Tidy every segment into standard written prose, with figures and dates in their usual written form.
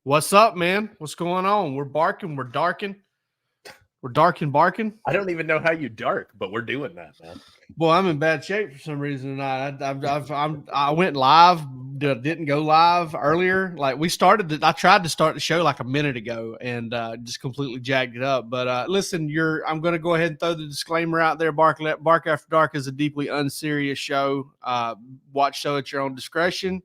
What's up, man? What's going on? We're barking. We're darking. We're darking barking. I don't even know how you dark, but we're doing that, man. Boy, I'm in bad shape for some reason tonight. I went live, didn't go live earlier. Like I tried to start the show like a minute ago and just completely jacked it up. But listen, I'm going to go ahead and throw the disclaimer out there. Bark After Dark is a deeply unserious show. Watch show at your own discretion.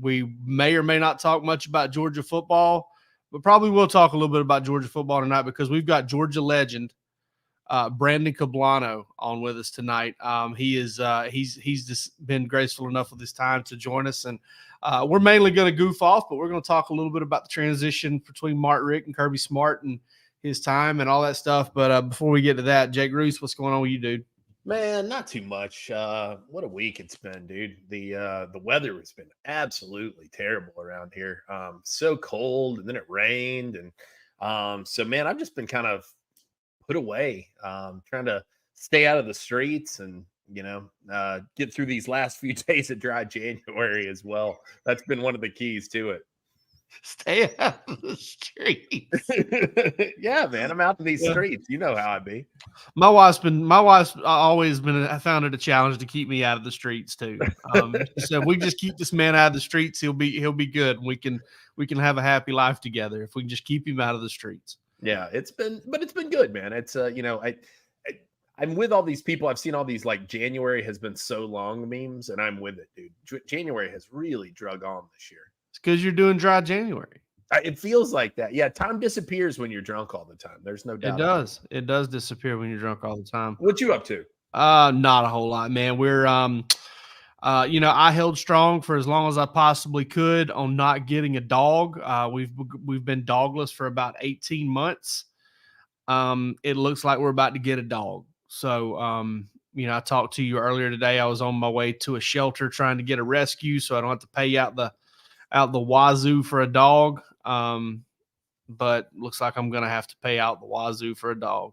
We may or may not talk much about Georgia football, but probably will talk a little bit about Georgia football tonight because we've got Georgia legend Brandon Kublanow on with us tonight. He's just been graceful enough with his time to join us, and we're mainly going to goof off, but we're going to talk a little bit about the transition between Mark Richt and Kirby Smart and his time and all that stuff. But before we get to that, Jake Roos, what's going on with you, dude? Man, not too much. What a week it's been, dude. The weather has been absolutely terrible around here. So cold, and then it rained, and so man, I've just been kind of put away, trying to stay out of the streets and get through these last few days of dry January as well. That's been one of the keys to it. Stay out of the streets. Yeah, man, I'm out in these streets. You know how I be. My wife's always found it a challenge to keep me out of the streets too. So if we just keep this man out of the streets, he'll be good. We can have a happy life together if we can just keep him out of the streets. Yeah, it's been good, man. It's I'm with all these people. I've seen all these like January has been so long memes, and I'm with it, dude. January has really drug on this year. It's because you're doing dry January. It feels like that. Yeah, time disappears when you're drunk all the time. There's no doubt. It does. It does disappear when you're drunk all the time. What you up to? Not a whole lot, man. We're I held strong for as long as I possibly could on not getting a dog. We've been dogless for about 18 months. It looks like we're about to get a dog. So, I talked to you earlier today. I was on my way to a shelter trying to get a rescue, so I don't have to pay out the wazoo for a dog. But looks like I'm gonna have to pay out the wazoo for a dog.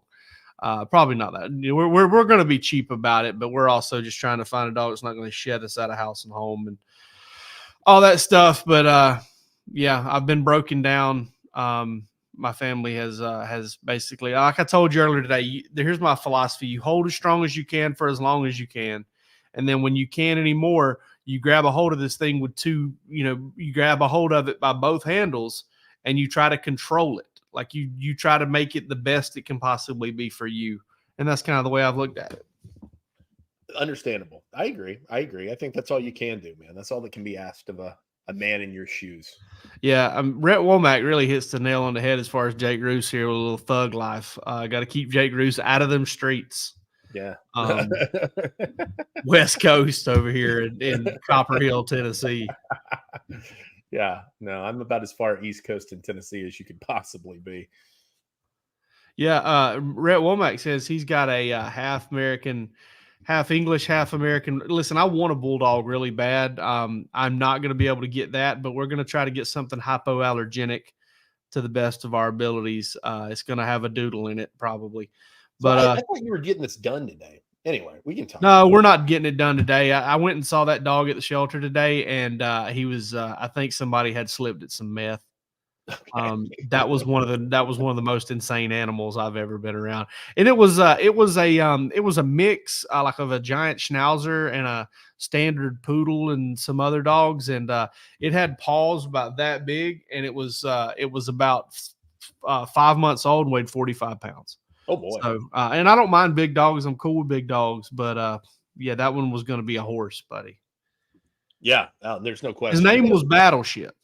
Probably not that. We're going to be cheap about it, but we're also just trying to find a dog that's not going to shed us out of house and home and all that stuff. But I've been broken down. My family has basically, like I told you earlier today, here's my philosophy: you hold as strong as you can for as long as you can, and then when you can't anymore, you grab a hold of this thing with you grab a hold of it by both handles and you try to control it. Like you try to make it the best it can possibly be for you. And that's kind of the way I've looked at it. Understandable. I agree. I think that's all you can do, man. That's all that can be asked of a man in your shoes. Yeah. Rhett Womack really hits the nail on the head as far as Jake Roos here with a little thug life. Got to keep Jake Roos out of them streets. Yeah. West Coast over here in Copper Hill, Tennessee. Yeah, no, I'm about as far East Coast in Tennessee as you could possibly be. Yeah, Rhett Womack says he's got a half American, half English, half American. Listen, I want a bulldog really bad. I'm not going to be able to get that, but we're going to try to get something hypoallergenic to the best of our abilities. It's going to have a doodle in it probably. But I thought you were getting this done today. Anyway, we can talk. No, we're not getting it done today. I went and saw that dog at the shelter today, and he was. I think somebody had slipped at some meth. Okay. That was one of the most insane animals I've ever been around, and it was a mix like of a giant schnauzer and a standard poodle and some other dogs, and it had paws about that big, and it was about 5 months old and weighed 45 pounds. Oh boy! So, and I don't mind big dogs. I'm cool with big dogs, but that one was going to be a horse, buddy. Yeah, there's no question. His name was Battleship.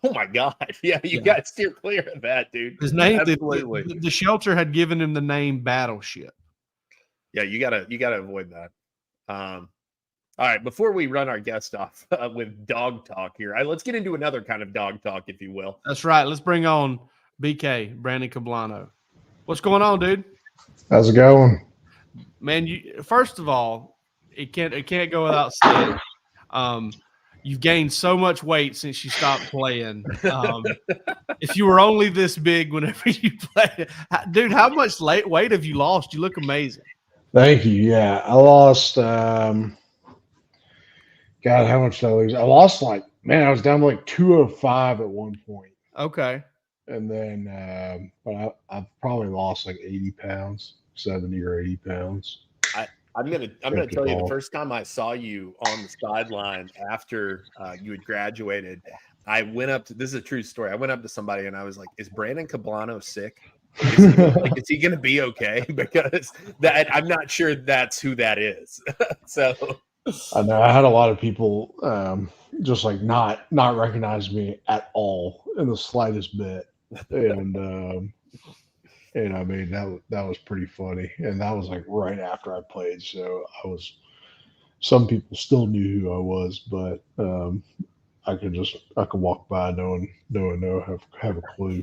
Oh my God! Yeah, you got to steer clear of that, dude. His name, the shelter had given him the name Battleship. Yeah, you gotta avoid that. All right, before we run our guest off with dog talk here, let's get into another kind of dog talk, if you will. That's right. Let's bring on BK, Brandon Kublanow. What's going on, dude? How's it going? Man, first of all, it can't go without saying. You've gained so much weight since you stopped playing. If you were only this big whenever you play, dude, how much weight have you lost? You look amazing. Thank you. Yeah, I lost. God, how much did I lose? I lost like Man, I was down to like 205 at one point. Okay. And then, but I've probably lost like 80 pounds, 70 or 80 pounds. I'm gonna tell you, the first time I saw you on the sideline after you had graduated, I went up to, this is a true story. I went up to somebody and I was like, "Is Brandon Kublanow sick? Is he gonna be okay?" Because that I'm not sure that's who that is. So I know I had a lot of people just like not recognize me at all in the slightest bit, and I mean that was pretty funny, and that was like right after I played, so some people still knew who I was, but I could walk by no have a clue.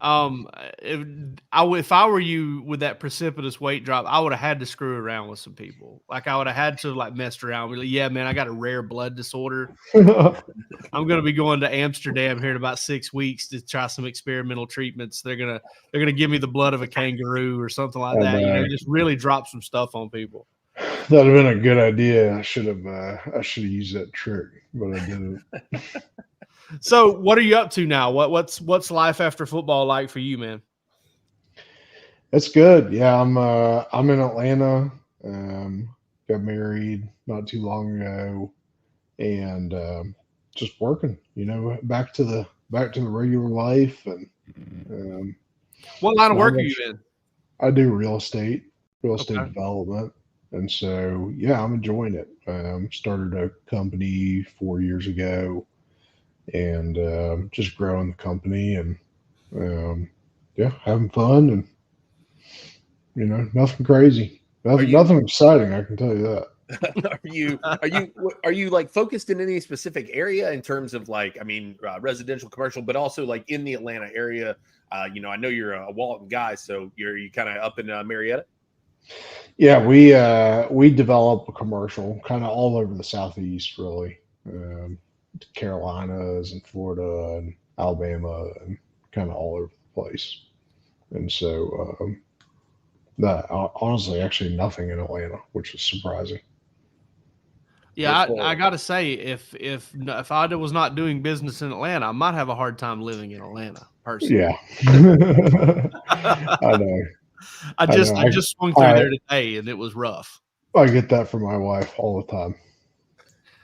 If I were you with that precipitous weight drop, I would have had to screw around with some people. Like I would have had to like mess around. Like, yeah, man, I got a rare blood disorder. I'm going to be going to Amsterdam here in about 6 weeks to try some experimental treatments. They're gonna give me the blood of a kangaroo or something like that. Just really drop some stuff on people. That'd have been a good idea. I should have used that trick, but I didn't. So what are you up to now? What's life after football like for you, man? It's good. Yeah, I'm in Atlanta. Got married not too long ago, and just working. Back to the regular life. And what line of work are you in? I do real estate development, and so yeah, I'm enjoying it. Started a company 4 years ago. And just growing the company and having fun and nothing crazy, nothing exciting. I can tell you that. Are you like focused in any specific area in terms of like, I mean, residential, commercial, but also like in the Atlanta area? I know you're a Walton guy, so you kind of up in Marietta. Yeah, we develop a commercial kind of all over the Southeast, really. Carolinas and Florida and Alabama and kind of all over the place. And so that honestly actually nothing in Atlanta, which is surprising. Yeah, I gotta say, if I was not doing business in Atlanta, I might have a hard time living in Atlanta personally. Yeah. I know. I just swung through there today and it was rough. I get that from my wife all the time.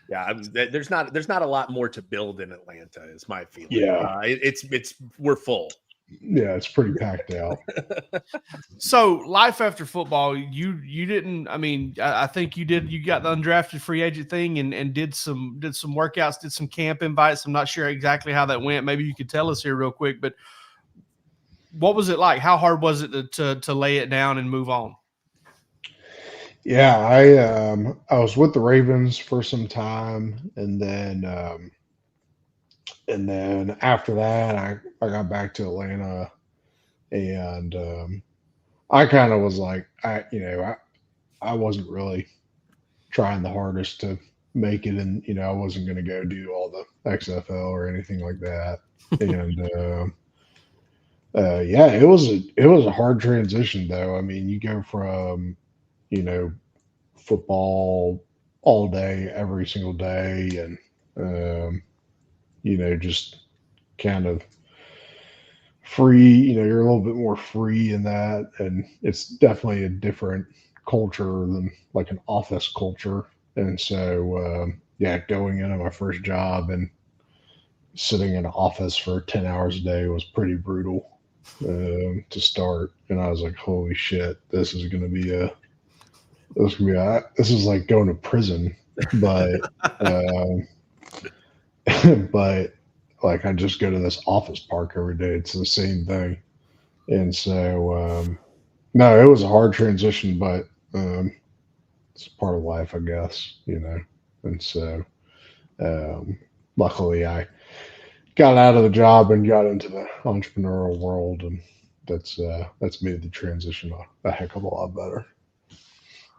Yeah, there's not a lot more to build in Atlanta, is my feeling. Yeah, we're full. Yeah, it's pretty packed out. So life after football, you didn't. I mean, I think you did. You got the undrafted free agent thing and did some workouts, did some camp invites. I'm not sure exactly how that went. Maybe you could tell us here real quick. But what was it like? How hard was it to lay it down and move on? Yeah, I was with the Ravens for some time, and then after that, I got back to Atlanta, and I kind of was like, I wasn't really trying the hardest to make it, and I wasn't going to go do all the XFL or anything like that, and yeah, it was a hard transition though. I mean, you go from football all day, every single day, and just kind of free. You're a little bit more free in that, and it's definitely a different culture than like an office culture. And so, yeah, going into my first job and sitting in an office for 10 hours a day was pretty brutal to start. And I was like, holy shit, this is like going to prison, but but like I just go to this office park every day. It's the same thing. And so no, it was a hard transition, but it's part of life, I guess, and so luckily I got out of the job and got into the entrepreneurial world, and that's made the transition a heck of a lot better.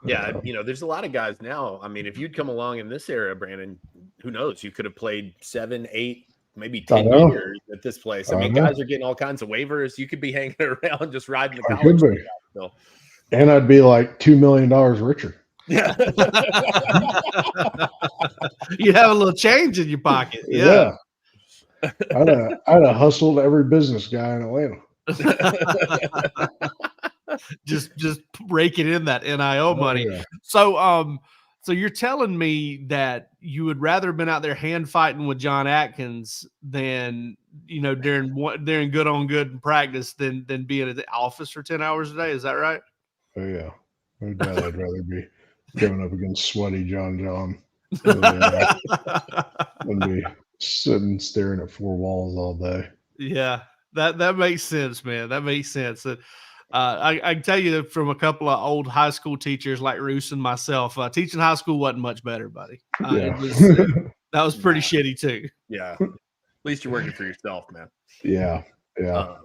Yeah, there's a lot of guys now. I mean, if you'd come along in this era, Brandon, who knows? You could have played 7, 8, maybe 10 years at this place. I mean, guys are getting all kinds of waivers. You could be hanging around just riding the college. And I'd be like $2 million richer. Yeah. You have a little change in your pocket. Yeah. I'd have hustled every business guy in Atlanta. just raking in that NIL Oh, money. yeah. So you're telling me that you would rather have been out there hand fighting with John Atkins than, you know, during good on good in practice than being at the office for 10 hours a day. Is that right? Oh, yeah. No doubt I'd rather be going up against sweaty John than be sitting staring at four walls all day. Yeah, that makes sense, man. That makes sense. I can tell you from a couple of old high school teachers like Roos and myself, teaching high school wasn't much better, buddy. Yeah. That was pretty shitty too. Yeah. At least you're working for yourself, man. Yeah. Yeah.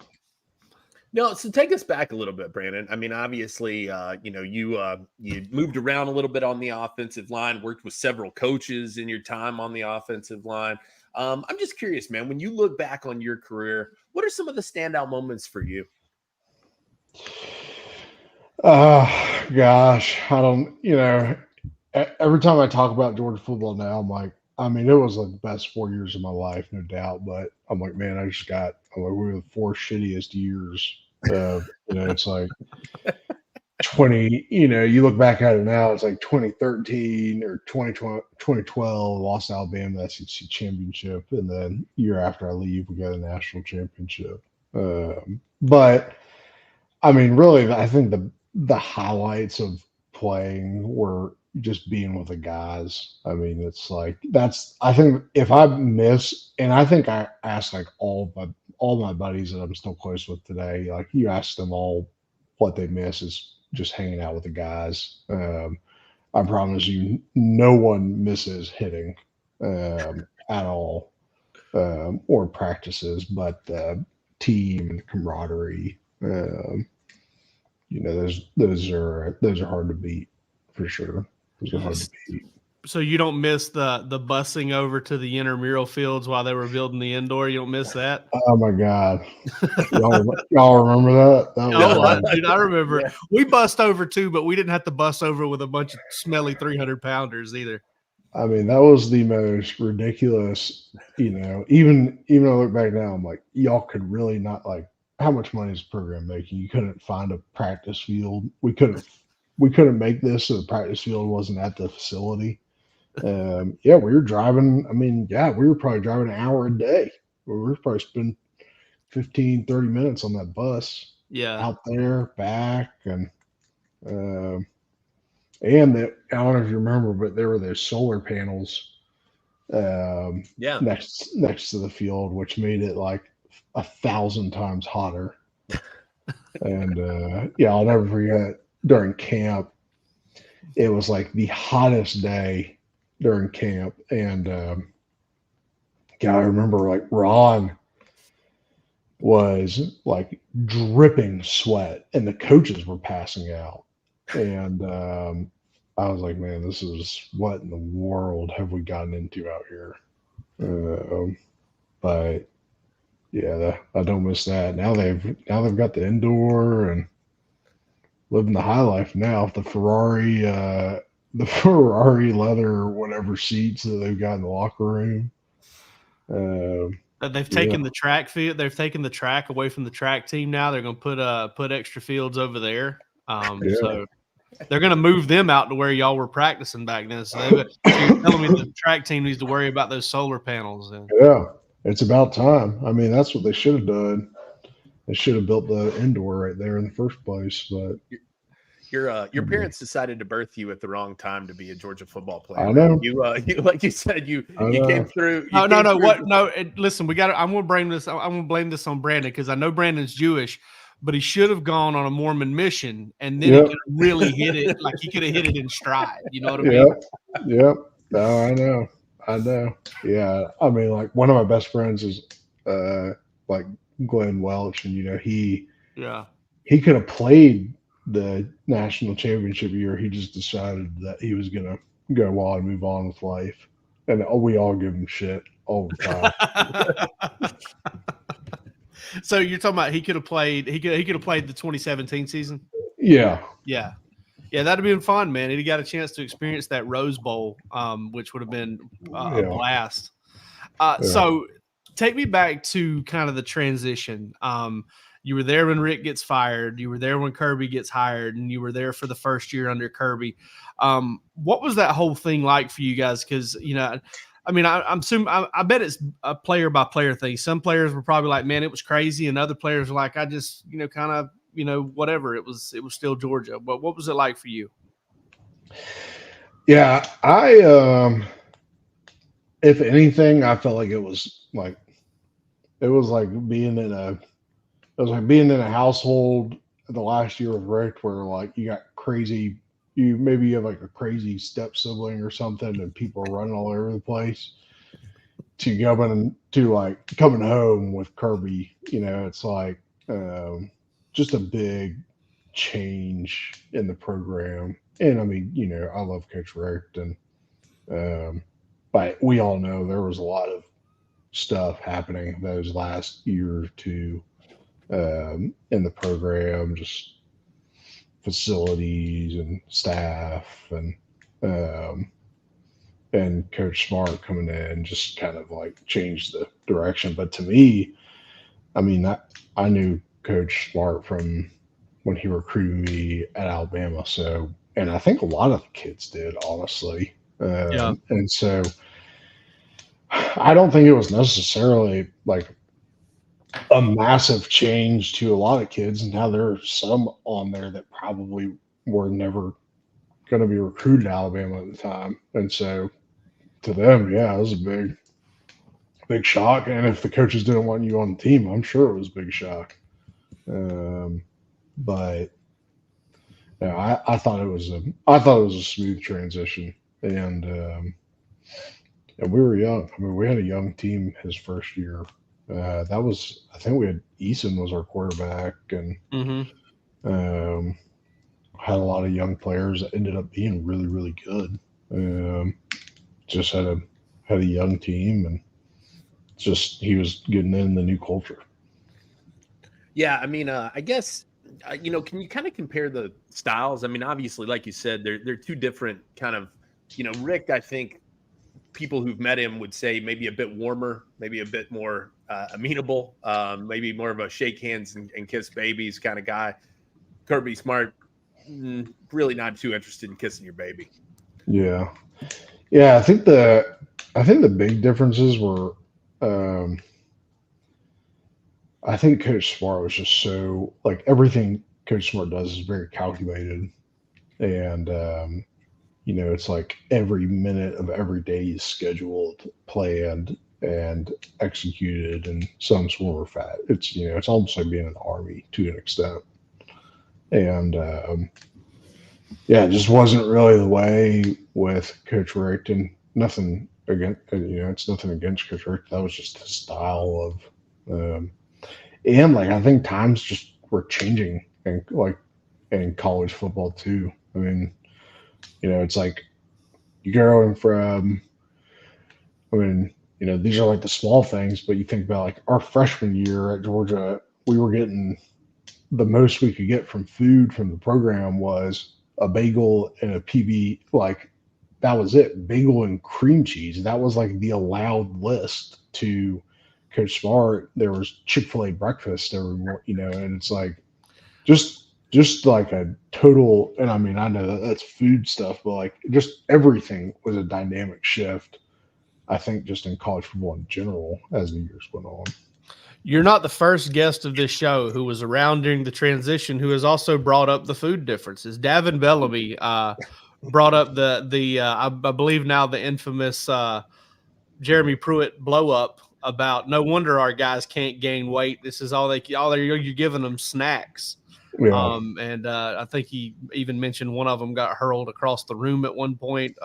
No, so take us back a little bit, Brandon. I mean, obviously, you moved around a little bit on the offensive line, worked with several coaches in your time on the offensive line. I'm just curious, man, when you look back on your career, what are some of the standout moments for you? Gosh, I don't, every time I talk about Georgia football now, I'm like, I mean, it was like the best 4 years of my life, no doubt. But I'm like, man, we were the four shittiest years. It's like 20, you look back at it now, it's like 2013 or 2012, lost Alabama the SEC championship. And then year after I leave, we got a national championship. But I mean, really, I think the highlights of playing were just being with the guys. I mean, it's like I think if I miss, and I think I asked like all my buddies that I'm still close with today, like you ask them all what they miss is just hanging out with the guys. I promise you, no one misses hitting at all or practices, but the team and camaraderie. Those are hard to beat for sure. Those are hard to beat. So you don't miss the busing over to the intramural fields while they were building the indoor? You don't miss that? Oh my God. Y'all remember that? Dude, I remember. Yeah. We bust over too, but we didn't have to bust over with a bunch of smelly 300-pounders either. I mean, that was the most ridiculous, even I look back now, I'm like, y'all could really not, like, how much money is the program making? You couldn't find a practice field. We couldn't make this so the practice field wasn't at the facility. We were driving. I mean, we were probably driving an hour a day. We were probably spending 15, 30 minutes on that bus. Yeah. Out there, back, and that, I don't know if you remember, but there were those solar panels next to the field, which made it like 1,000 times hotter. And I'll never forget during camp, it was like the hottest day during camp. And I remember like Ron was like dripping sweat and the coaches were passing out. And I was like, man, this is what in the world have we gotten into out here? But yeah, I don't miss that. Now they've got the indoor and living the high life now. The Ferrari leather whatever seats that they've got in the locker room. They've taken the track field. They've taken the track away from the track team. Now they're going to put extra fields over there. So they're going to move them out to where y'all were practicing back then. So you're telling me the track team needs to worry about those solar panels. Yeah. It's about time. I mean, that's what they should have done. They should have built the indoor right there in the first place. But your parents decided to birth you at the wrong time to be a Georgia football player. I know. You like you said, you came through. Listen, we got. I'm gonna blame this. I'm gonna blame this on Brandon because I know Brandon's Jewish, but he should have gone on a Mormon mission and then he could have really hit it. Like he could have hit it in stride. You know what I mean? Yep. No, I know. Yeah. I mean, like one of my best friends is like Glenn Welch, and he could have played the national championship year. He just decided that he was gonna go on and move on with life, and we all give him shit all the time. So you're talking about he could have played. He could have played the 2017 season. Yeah. Yeah, that'd have been fun, man. He got a chance to experience that Rose Bowl, which would have been a blast. So take me back to kind of the transition. You were there when Rick gets fired. You were there when Kirby gets hired, and you were there for the first year under Kirby. What was that whole thing like for you guys? Because, you know, I mean, I'm assuming, I bet it's a player by player thing. Some players were probably like, man, it was crazy. And other players were like, I just, you know, kind of, you know, whatever. It was still Georgia. But what was it like for you? Yeah, if anything, I felt like it was like being in a household the last year with Rick where like you got crazy, you have like a crazy step sibling or something and people are running all over the place, to coming home with Kirby. You know, it's like just a big change in the program. And I mean, you know, I love Coach Rick, and but we all know there was a lot of stuff happening those last year or two in the program, just facilities and staff, and Coach Smart coming in just kind of like changed the direction. But to me, I mean, I knew Coach Smart from when he recruited me at Alabama. So, and I think a lot of the kids did, honestly. And so I don't think it was necessarily like a massive change to a lot of kids. And now there are some on there that probably were never going to be recruited to Alabama at the time. And so to them, yeah, it was a big shock. And if the coaches didn't want you on the team, I'm sure it was a big shock. But yeah, I thought it was a smooth transition, and we were young. I mean, we had a young team his first year. I think we had Eason was our quarterback, and had a lot of young players that ended up being really, really good. Just had a young team, and just he was getting in the new culture. Yeah, I mean, I guess you know, can you kind of compare the styles? I mean, obviously, like you said, they're two different kind of. You know, Rick, I think people who've met him would say maybe a bit warmer, maybe a bit more amenable, maybe more of a shake hands and kiss babies kind of guy. Kirby Smart, really not too interested in kissing your baby. Yeah. I think the big differences were, I think Coach Smart was just so like everything Coach Smart does is very calculated, and you know, it's like every minute of every day is scheduled, planned, and executed in some sort of fat. It's, you know, it's almost like being in the Army to an extent. And yeah, it just wasn't really the way with Coach Rick. And nothing against, you know, it's nothing against Coach Rick. That was just his style of, and like I think times just were changing, and like in college football too. I mean, you know, it's like you're going from, I mean, you know, these are like the small things, but you think about like our freshman year at Georgia, we were getting the most we could get from food from the program was a bagel and a PB. Like that was it. Bagel and cream cheese. That was like the allowed list to Coach Smart. There was Chick-fil-A breakfast every morning, you know, and it's like just like a total, and I mean, I know that's food stuff, but like just everything was a dynamic shift, I think, just in college football in general as the years went on. You're not the first guest of this show who was around during the transition who has also brought up the food differences. Davin Bellamy brought up the I believe now the infamous Jeremy Pruitt blow up about no wonder our guys can't gain weight. This is you're giving them snacks. Yeah. And I think he even mentioned one of them got hurled across the room at one point.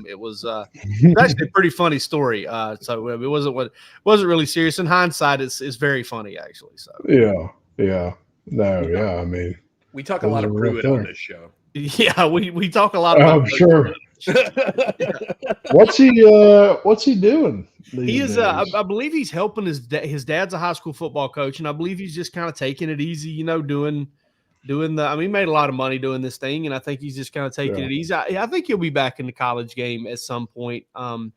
It was actually a pretty funny story. So it wasn't really serious. In hindsight, it's very funny actually. So yeah. No, yeah. I mean, we talk a lot of Pruitt on this show. Yeah, we talk a lot about. I'm sure. What's he doing? He is. I believe he's helping his dad's a high school football coach, and I believe he's just kind of taking it easy, you know, doing doing the. I mean, he made a lot of money doing this thing, and I think he's just kind of taking it easy. I think he'll be back in the college game at some point. I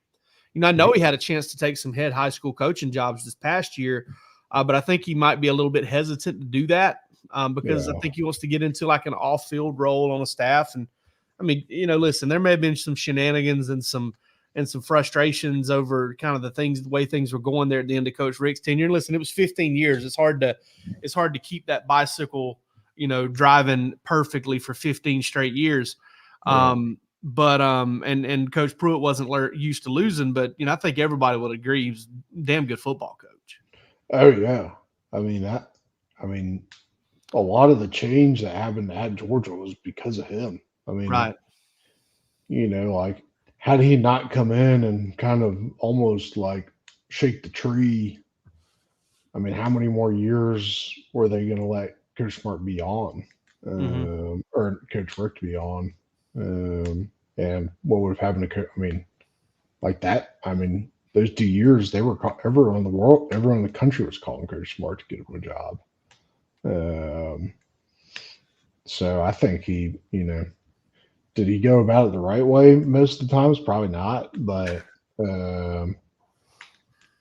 know he had a chance to take some head high school coaching jobs this past year, but I think he might be a little bit hesitant to do that because I think he wants to get into like an off-field role on a staff. And I mean, listen, there may have been some shenanigans and some frustrations over kind of the way things were going there at the end of Coach Rick's tenure. Listen, it was 15 years. It's hard to keep that bicycle, driving perfectly for 15 straight years. But and Coach Pruitt wasn't used to losing, but I think everybody would agree he was a damn good football coach. Oh yeah, I mean a lot of the change that happened at Georgia was because of him. I mean, right? Like had he not come in and kind of almost like shake the tree, I mean, how many more years were they going to let Coach Smart be on, or Coach Rick be on? And what would have happened to, I mean, like that, I mean, those 2 years, they were, everyone in the country was calling Coach Smart to get him a job. So I think he, did he go about it the right way most of the times? Probably not, but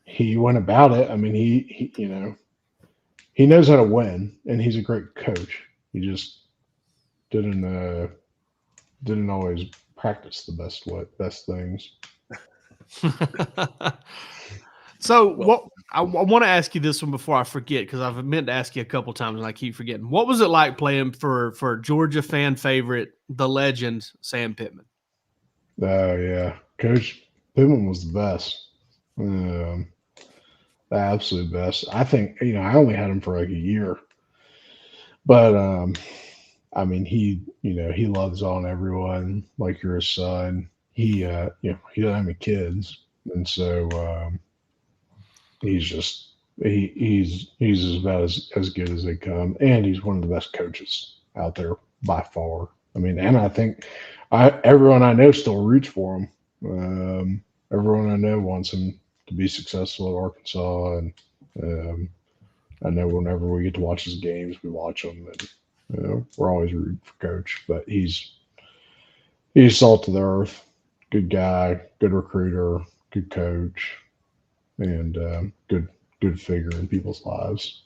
he went about it. I mean, he knows how to win, and he's a great coach. He just didn't always practice the best things. So I want to ask you this one before I forget, because I've meant to ask you a couple times and I keep forgetting. What was it like playing for Georgia fan favorite, the legend, Sam Pittman? Oh yeah, Coach Pittman was the best. The absolute best. I think I only had him for like a year, but I mean he loves on everyone like you're his son. He he doesn't have any kids, and so he's about as good as they come, and he's one of the best coaches out there by far. I mean, and I think everyone I know still roots for him. Everyone I know wants him to be successful at Arkansas, and I know whenever we get to watch his games, we watch them, and we're always rooting for Coach. But he's salt of the earth, good guy, good recruiter, good coach, and good figure in people's lives.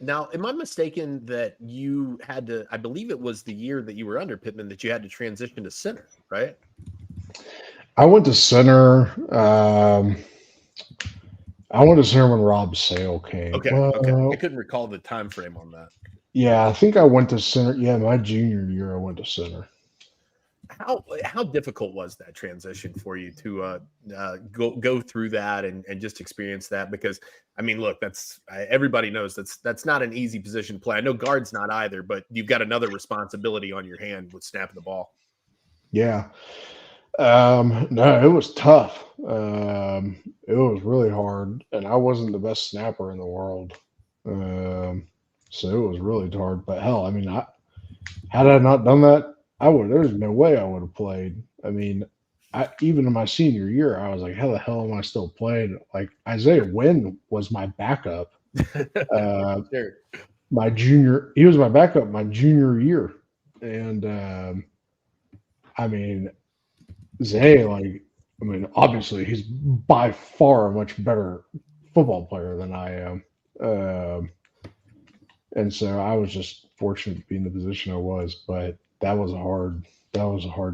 Now, am I mistaken that you had to, I believe it was the year that you were under Pittman that you had to transition to center, right? I went to center. I went to center when Rob Sale came. Okay. I couldn't recall the time frame on that. Yeah, I think I went to center. Yeah, my junior year I went to center. How difficult was that transition for you to go through that and just experience that? Because I mean, look, everybody knows that's not an easy position to play. I know guard's not either, but you've got another responsibility on your hand with snapping the ball. Yeah. No, it was tough. It was really hard, and I wasn't the best snapper in the world. So it was really hard. But hell, I mean, had I not done that, there's no way I would have played. I mean, even in my senior year, I was like, how the hell am I still playing? Like Isaiah Wynn was my backup. Sure. He was my backup my junior year. And I mean, Zay, obviously he's by far a much better football player than I am. And so I was just fortunate to be in the position I was, but that was a hard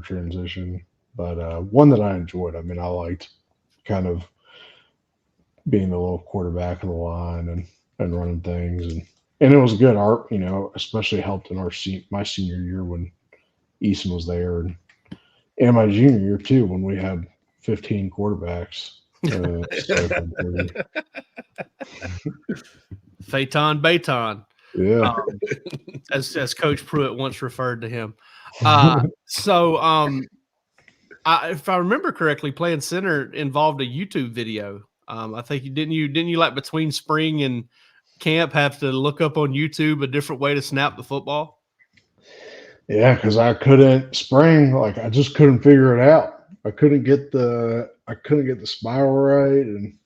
transition, but one that I enjoyed. I mean, I liked kind of being the little quarterback of the line and running things, and it was good. Especially helped in my senior year when Eason was there, and my junior year too when we had 15 quarterbacks. Phaeton Baton. Yeah. As Coach Pruitt once referred to him. If I remember correctly, playing center involved a YouTube video. I think didn't you like between spring and camp have to look up on YouTube a different way to snap the football? Yeah, because I couldn't I just couldn't figure it out. I couldn't get the spiral right, and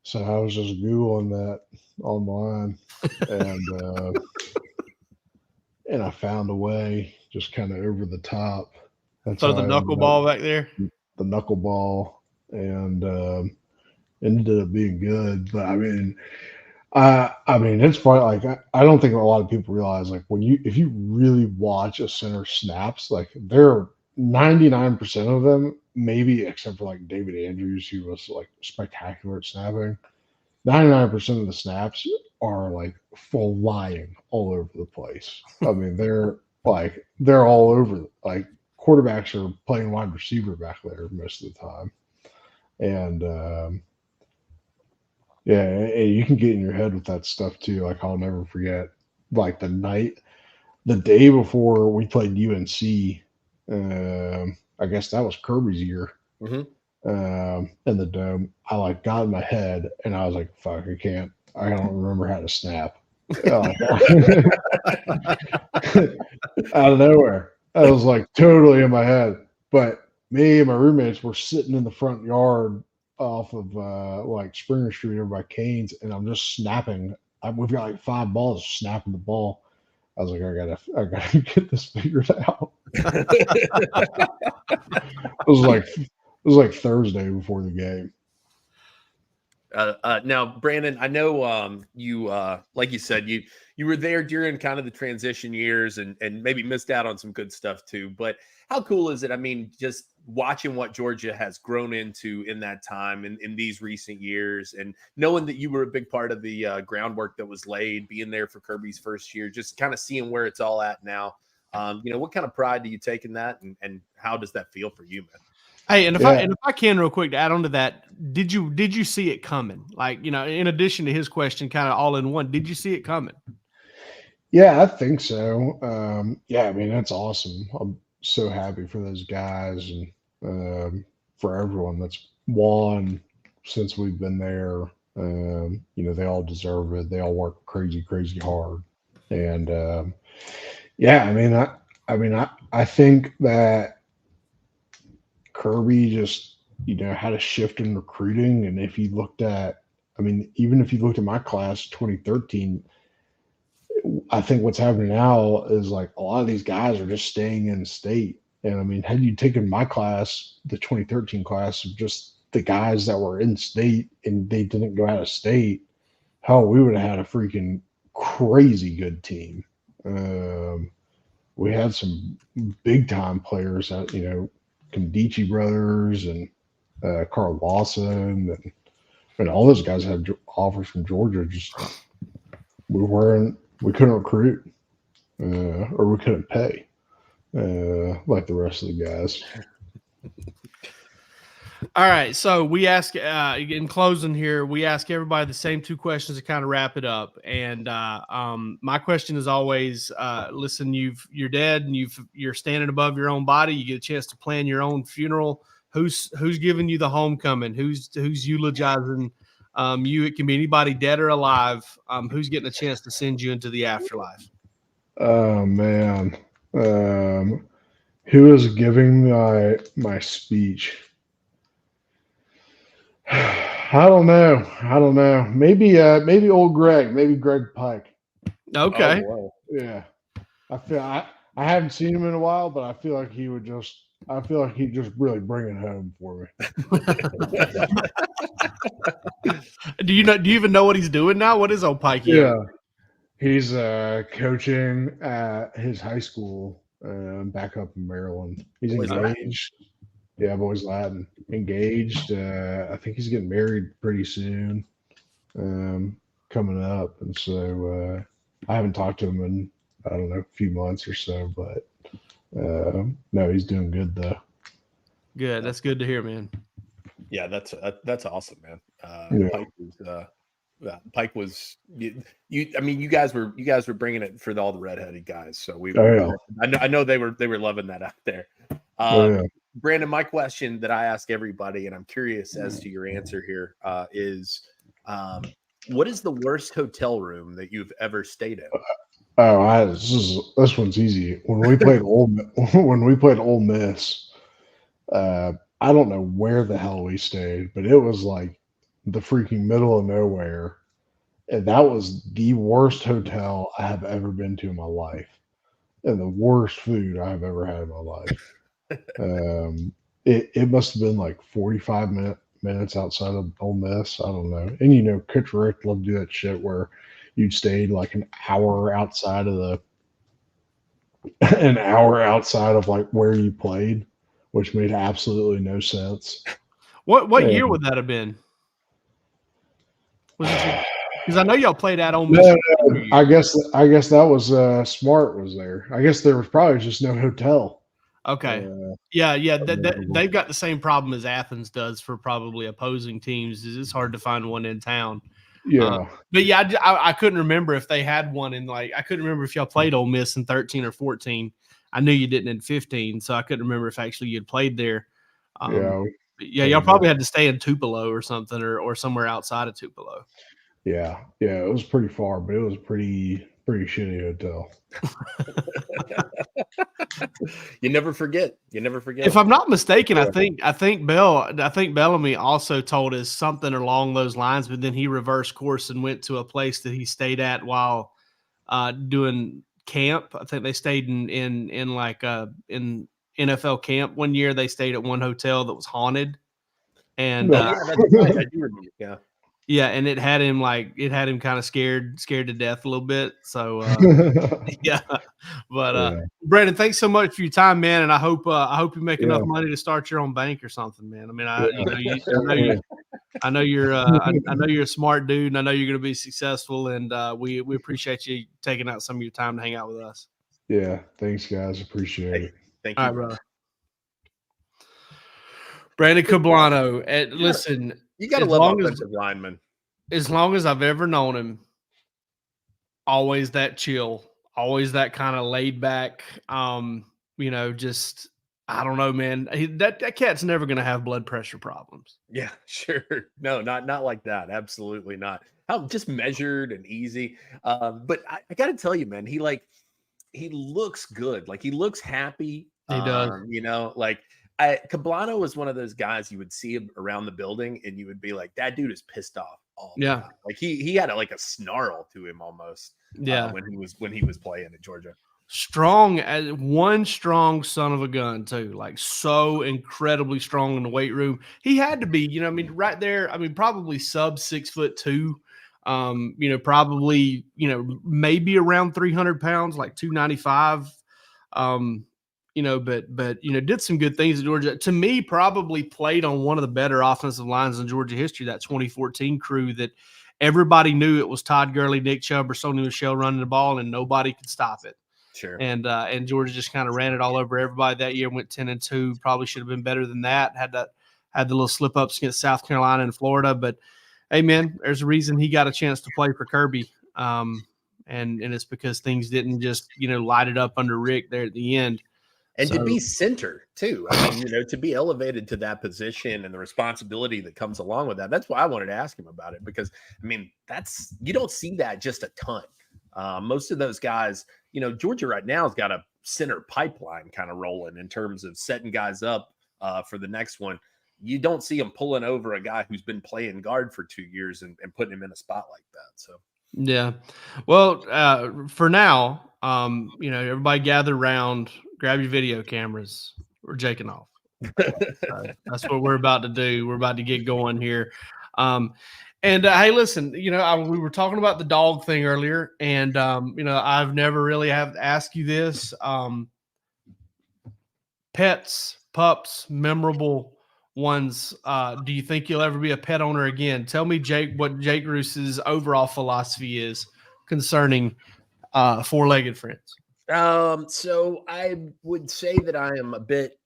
so I was just Googling that online, and and I found a way, just kind of over the top. That's So how the I ended knuckleball up back there. the knuckleball, and ended up being good. But I mean, it's funny. Like I don't think a lot of people realize like if you really watch a center snaps, like there are 99% of them, maybe except for like David Andrews, who was like spectacular at snapping. 99% of the snaps are like flying all over the place. I mean, they're all over. Like quarterbacks are playing wide receiver back there most of the time, and yeah, and you can get in your head with that stuff too. Like I'll never forget, like the day before we played UNC. I guess that was Kirby's year. Mm-hmm. In the dome. I like got in my head and I was like, fuck, I don't remember how to snap. Like, out of nowhere. I was like totally in my head. But me and my roommates were sitting in the front yard off of like Springer Street over by Canes, and I'm just snapping. We've got like 5 balls, snapping the ball. I was like, I gotta get this figured out. It was like Thursday before the game. Now, Brandon, I know you like you said, you were there during kind of the transition years and maybe missed out on some good stuff too. But how cool is it? I mean, just watching what Georgia has grown into in that time in these recent years, and knowing that you were a big part of the groundwork that was laid, being there for Kirby's first year, just kind of seeing where it's all at now. What kind of pride do you take in that, and how does that feel for you, man? Hey, and if I can real quick to add on to that, did you see it coming? Like, in addition to his question, kind of all in one, did you see it coming? Yeah, I think so. Yeah, I mean that's awesome. I'm so happy for those guys and for everyone that's won since we've been there. They all deserve it. They all work crazy, crazy hard, and yeah, I think that Kirby just had a shift in recruiting, and if you looked at, even if you looked at my class 2013. I think what's happening now is like a lot of these guys are just staying in state. And I mean, had you taken my class, the 2013 class of just the guys that were in state and they didn't go out of state, hell, we would have had a freaking crazy good team. We had some big time players that, Condici brothers and Carl Lawson and all those guys had offers from Georgia. Just we couldn't recruit or we couldn't pay like the rest of the guys. All right, so we ask in closing here, we ask everybody the same 2 questions to kind of wrap it up. And my question is always, listen, you're dead and you're standing above your own body. You get a chance to plan your own funeral. Who's giving you the homecoming? Who's eulogizing you? It can be anybody dead or alive. Who's getting a chance to send you into the afterlife? Oh man, who is giving my speech? I don't know. Maybe old Greg. Maybe Greg Pike. Okay. Oh, yeah. I haven't seen him in a while, but I feel like he'd just really bring it home for me. Do you even know what he's doing now? What is old Pike? Yeah. He's coaching at his high school back up in Maryland. He's engaged. Yeah, Boys Latin. Engaged. I think he's getting married pretty soon, coming up. And so I haven't talked to him in, I don't know, a few months or so. But no, he's doing good, though. Good. That's good to hear, man. Yeah, that's awesome, man. Pike was you guys were bringing it for all the redheaded guys. So I know they were loving that out there. Brandon, my question that I ask everybody, and I'm curious as to your answer here, is what is the worst hotel room that you've ever stayed in? Oh, this one's easy. When we played Ole Miss, I don't know where the hell we stayed, but it was like the freaking middle of nowhere. And that was the worst hotel I have ever been to in my life. and the worst food I've ever had in my life. It must have been like 45 minutes outside of Ole Miss. I don't know. And Coach Rick loved to do that shit where you'd stay like an hour outside of like where you played, which made absolutely no sense. What year would that have been? Was it because I know y'all played at Ole Miss? No, I guess that was Smart was there. I guess there was probably just no hotel. Okay. Yeah. They've got the same problem as Athens does for probably opposing teams. It's hard to find one in town. Yeah. But yeah, I couldn't remember if they had one in I couldn't remember if y'all played Ole Miss in 13 or 14. I knew you didn't in 15, so I couldn't remember if actually you'd played there. Y'all probably had to stay in Tupelo or something or somewhere outside of Tupelo. Yeah, it was pretty far, but it was pretty shitty hotel. You never forget. If I'm not mistaken, I think Bellamy also told us something along those lines, but then he reversed course and went to a place that he stayed at while doing camp. I think they stayed in NFL camp one year. They stayed at one hotel that was haunted, and that's right. I do remember. Yeah. Yeah, and it had him kind of scared to death a little bit. So yeah. But Brandon, thanks so much for your time, man. And I hope you make enough money to start your own bank or something, man. I mean, I know you're a smart dude, and I know you're going to be successful. And we appreciate you taking out some of your time to hang out with us. Yeah, thanks, guys. Appreciate it. Thank you, all right, brother. Brandon Kublanow. Listen. You got to love offensive linemen. As long as I've ever known him, always that chill, always that kind of laid back. Just I don't know, man. That cat's never going to have blood pressure problems. Yeah, sure. No, not like that. Absolutely not. How just measured and easy. But I got to tell you, man, he looks good. Like he looks happy. He does. Kabano was one of those guys you would see him around the building and you would be like, that dude is pissed off all the time. Like he had a snarl to him almost. When he was playing at Georgia. Strong son of a gun too, like so incredibly strong in the weight room. He had to be, right there. I mean, probably sub 6'2", probably, maybe around 300 pounds, like 295. But did some good things at Georgia. To me, probably played on one of the better offensive lines in Georgia history, that 2014 crew that everybody knew it was Todd Gurley, Nick Chubb, or Sony Michel running the ball, and nobody could stop it. Sure. And Georgia just kind of ran it all over everybody that year, went 10-2, probably should have been better than that, had the little slip-ups against South Carolina and Florida. But, hey, man, there's a reason he got a chance to play for Kirby, and it's because things didn't just, light it up under Rick there at the end. And to be center too. I mean, to be elevated to that position and the responsibility that comes along with that. That's why I wanted to ask him about it, because I mean, you don't see that just a ton. Most of those guys, Georgia right now has got a center pipeline kind of rolling in terms of setting guys up for the next one. You don't see him pulling over a guy who's been playing guard for 2 years and putting him in a spot like that. So, yeah. Well, for now, everybody gather around. Grab your video cameras. We're jaking off. That's what we're about to do. We're about to get going here. Hey, listen, we were talking about the dog thing earlier, and, I've never really have to ask you this. Pets, pups, memorable ones. Do you think you'll ever be a pet owner again? Tell me, Jake, what Jake Roos's overall philosophy is concerning four-legged friends. So I would say that I am a bit.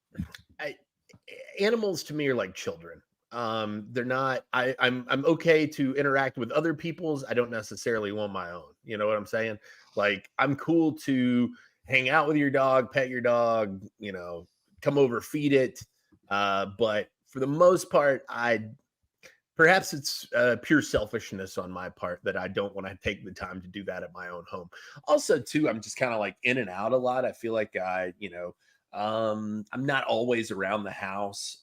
Animals to me are like children. They're not. I'm okay to interact with other people's. I don't necessarily want my own. You know what I'm saying? Like I'm cool to hang out with your dog, pet your dog. Come over, feed it. But for the most part, perhaps it's pure selfishness on my part that I don't want to take the time to do that at my own home. Also, too, I'm just kind of like in and out a lot. I feel like I'm not always around the house.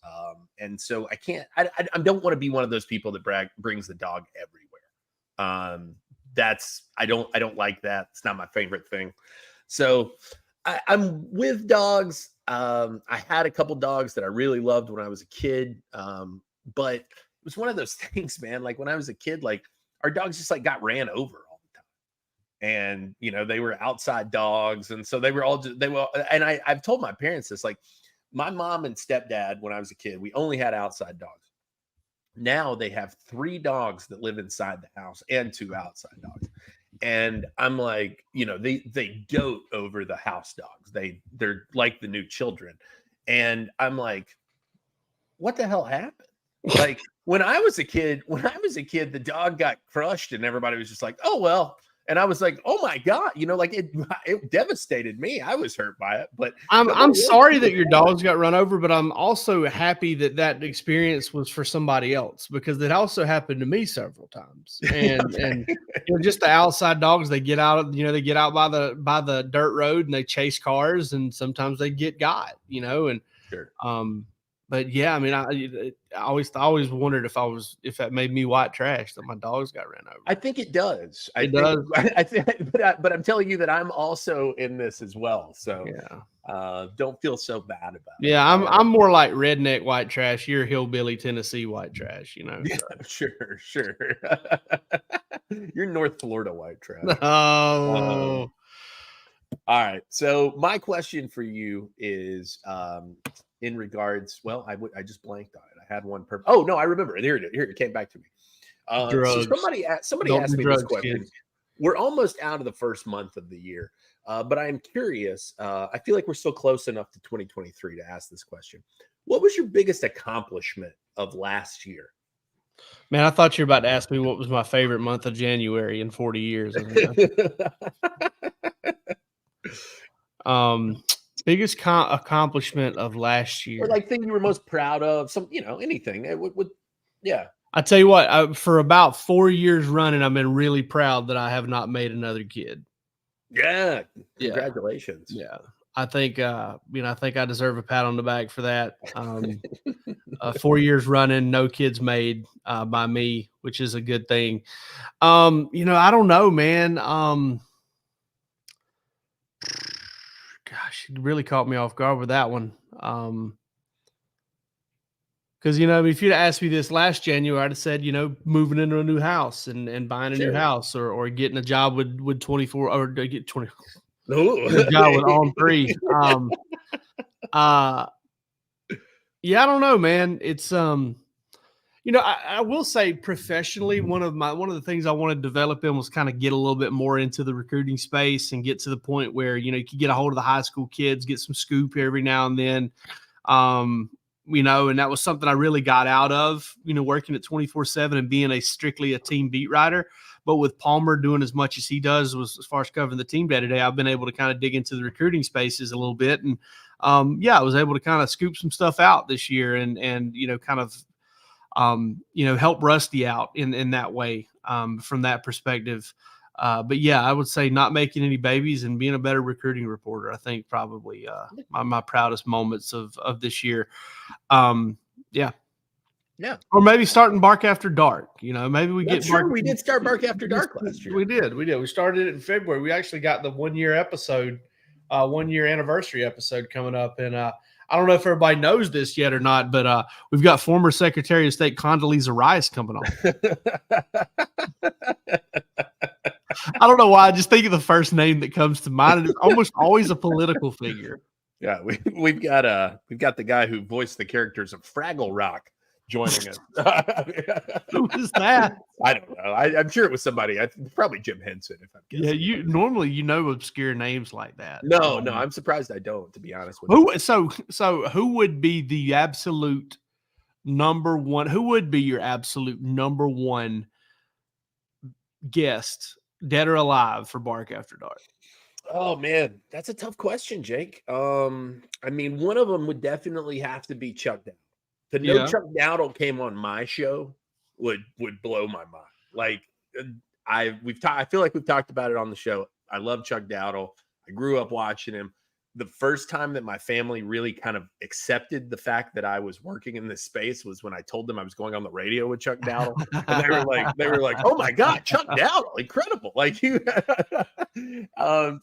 And so I don't want to be one of those people that brings the dog everywhere. I don't like that. It's not my favorite thing. So I'm with dogs. I had a couple dogs that I really loved when I was a kid. But it was one of those things, man. Like when I was a kid, like our dogs just like got ran over all the time. And they were outside dogs. And so they were and I've told my parents this, like my mom and stepdad, when I was a kid, we only had outside dogs. Now they have 3 dogs that live inside the house and 2 outside dogs. And I'm like, they dote over the house dogs. They're like the new children. And I'm like, what the hell happened? Like when I was a kid, the dog got crushed and everybody was just like, oh, well. And I was like, oh my God, like it devastated me. I was hurt by it, but I'm sorry that your dogs got run over, but I'm also happy that experience was for somebody else, because it also happened to me several times. And just the outside dogs, they get out, they get out by the dirt road and they chase cars, and sometimes they get got, and sure. But yeah, I mean, I always wondered if that made me white trash that my dogs got ran over. I think it does. I think, but I'm telling you that I'm also in this as well. So yeah, don't feel so bad about it. Yeah, I'm more like redneck white trash. You're hillbilly Tennessee white trash. Yeah, so. Sure. You're North Florida white trash. Oh. All right. So my question for you is in regards. Well, I just blanked on it. I had one. Oh no, I remember it. Here it came back to me. So somebody asked me this question. Kids. We're almost out of the first month of the year, but I am curious. I feel like we're still close enough to 2023 to ask this question. What was your biggest accomplishment of last year? Man, I thought you were about to ask me what was my favorite month of January in 40 years. Biggest accomplishment of last year, or like thing you were most proud of, anything. It would yeah. I tell you what, for about 4 years running, I've been really proud that I have not made another kid. Yeah, congratulations. Yeah, I think I think I deserve a pat on the back for that. 4 years running, no kids made by me, which is a good thing. I don't know, man. Gosh, it really caught me off guard with that one. Because if you'd asked me this last January, I'd have said, moving into a new house and buying a new house, or getting a job with 24 or get 20. A job with On 3. Yeah, I don't know, man. It's I will say professionally, one of the things I want to develop in was kind of get a little bit more into the recruiting space and get to the point where, you can get a hold of the high school kids, get some scoop every now and then. And that was something I really got out of, working at 24/7 and being strictly a team beat writer. But with Palmer doing as much as he does as far as covering the team day to day, I've been able to kind of dig into the recruiting spaces a little bit. And I was able to kind of scoop some stuff out this year and kind of help Rusty out in that way from that perspective. But yeah, I would say not making any babies and being a better recruiting reporter, I think probably my proudest moments of this year. Yeah. Or maybe starting Bark After Dark. Maybe we get sure. We did start Bark After Dark last year. We did. We started it in February. We actually got the 1 year episode, 1 year anniversary episode coming up. And I don't know if everybody knows this yet or not, but we've got former Secretary of State Condoleezza Rice coming on. I don't know why. I just think of the first name that comes to mind. And it's almost always a political figure. Yeah, we've got the guy who voiced the characters of Fraggle Rock joining us. Who is that? I don't know. I'm sure it was somebody. Probably Jim Henson, if I'm guessing. Yeah, you normally obscure names like that. No, I'm surprised I don't, to be honest with you. So who would be the absolute number one? Who would be your absolute number one guest, dead or alive, for Bark After Dark? Oh man, that's a tough question, Jake. I mean, one of them would definitely have to be Chuck Dowdle. To know Chuck Dowdle came on my show would blow my mind. Like I feel like we've talked about it on the show. I love Chuck Dowdle. I grew up watching him, the first time that my family really kind of accepted the fact that I was working in this space was when I told them I was going on the radio with Chuck Dowdle. And they were like, oh my God, Chuck Dowdle, incredible. Like you.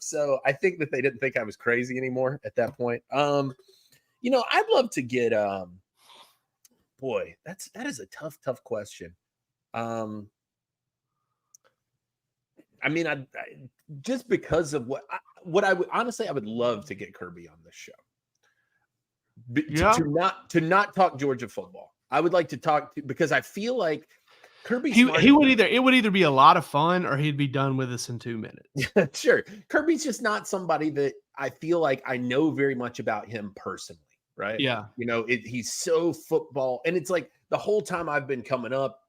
So I think that they didn't think I was crazy anymore at that point. I'd love to get, boy, that is a tough question. I mean, I just because of what I would honestly, I would love to get Kirby on this show. To not talk Georgia football. I would like to talk because I feel like Kirby Smart, it would either be a lot of fun or he'd be done with us in 2 minutes. Sure. Kirby's just not somebody that I feel like I know very much about him personally, right? Yeah. He's so football, and it's like the whole time I've been coming up,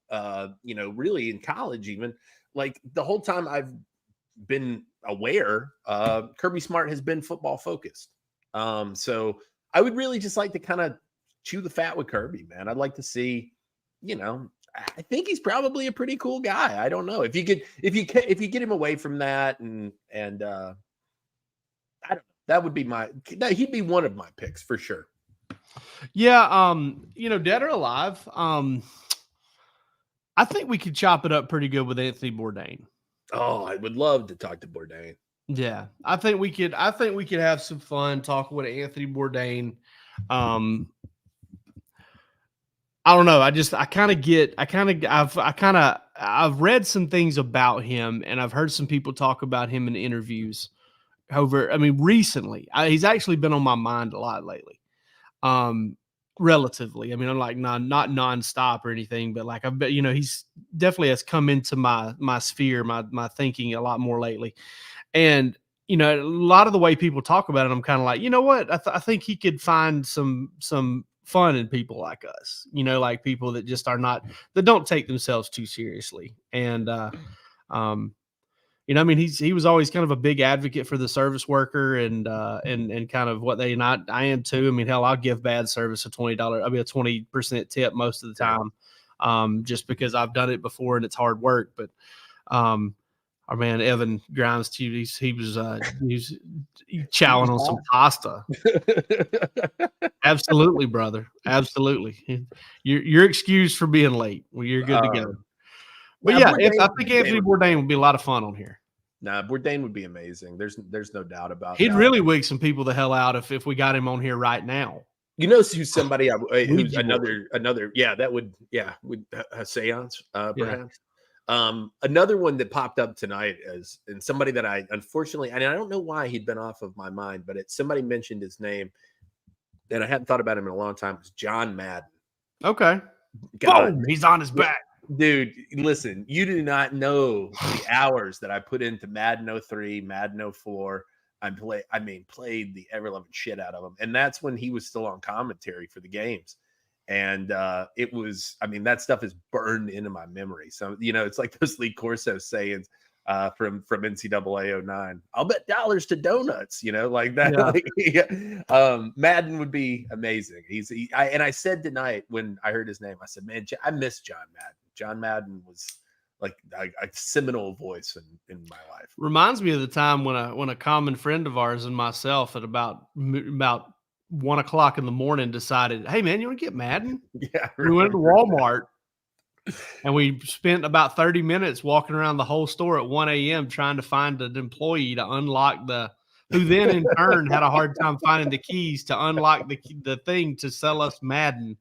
really in college, even like the whole time I've been aware, Kirby Smart has been football focused. So I would really just like to kind of chew the fat with Kirby, man. I'd like to see, I think he's probably a pretty cool guy. I don't know if you get him away from that and I don't know, that would be he'd be one of my picks for sure. Yeah. Dead or alive. I think we could chop it up pretty good with Anthony Bourdain. Oh, I would love to talk to Bourdain. Yeah, I think we could have some fun talking with Anthony Bourdain. I don't know. I've read some things about him, and I've heard some people talk about him in interviews recently. He's actually been on my mind a lot lately. Relatively. I mean, I'm like not nonstop or anything, but like I bet he's definitely has come into my sphere, my thinking a lot more lately. And a lot of the way people talk about it, I'm kind of like, you know what? I think he could find some fun in people like us. Like people that just that don't take themselves too seriously. And he was always kind of a big advocate for the service worker and kind of what I am too. I mean, hell, I'll give bad service a $20. I'll be a 20% tip most of the time, just because I've done it before and it's hard work. But our man Evan Grimes, he was chowing on some pasta. Absolutely, brother. Absolutely. You're excused for being late. Well, you're good to go. But I think Anthony Bourdain would be a lot of fun on here. Nah, Bourdain would be amazing. There's no doubt about it. He'd really wig some people the hell out if we got him on here right now. Who's somebody who's another with a seance perhaps. Another one that popped up tonight and somebody that I unfortunately, and I don't know why he'd been off of my mind, but somebody mentioned his name and I hadn't thought about him in a long time. It's John Madden. Okay. Boom, he's on his back. Dude, listen, you do not know the hours that I put into Madden 03, Madden 04. Played the ever-loving shit out of him. And that's when he was still on commentary for the games. And it was, that stuff is burned into my memory. So, it's like those Lee Corso sayings from NCAA 09. I'll bet dollars to donuts, like that. Yeah. Madden would be amazing. I said tonight when I heard his name, I said, man, I miss John Madden. John Madden was like a seminal voice in my life. Reminds me of the time when a common friend of ours and myself at about 1 o'clock in the morning decided, hey man, you want to get Madden? Yeah. We went to Walmart and we spent about 30 minutes walking around the whole store at 1 a.m. trying to find an employee to unlock who then in turn had a hard time finding the keys to unlock the thing to sell us Madden.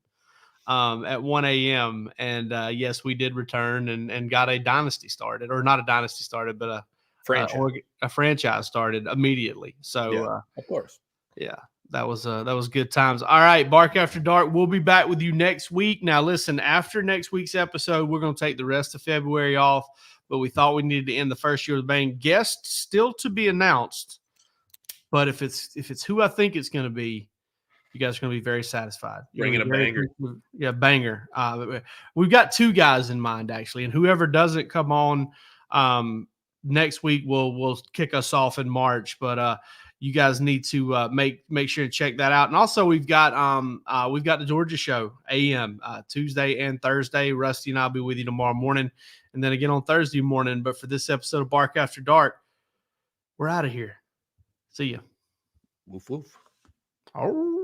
At 1 a.m. And yes, we did return and got a dynasty started, or not a dynasty started, but a franchise started immediately. So of course, that was good times. All right, Bark After Dark. We'll be back with you next week. Now, listen, after next week's episode, we're going to take the rest of February off, but we thought we needed to end the first year with a bang. Guest still to be announced, but if it's who I think it's going to be, you guys are going to be very satisfied. Bringing a banger. Yeah, banger. We've got two guys in mind, actually, and whoever doesn't come on next week will kick us off in March. But you guys need to make sure to check that out. And also, we've got the Georgia show, AM, Tuesday and Thursday. Rusty and I'll be with you tomorrow morning, and then again on Thursday morning. But for this episode of Bark After Dark, we're out of here. See ya. Woof woof. Oh.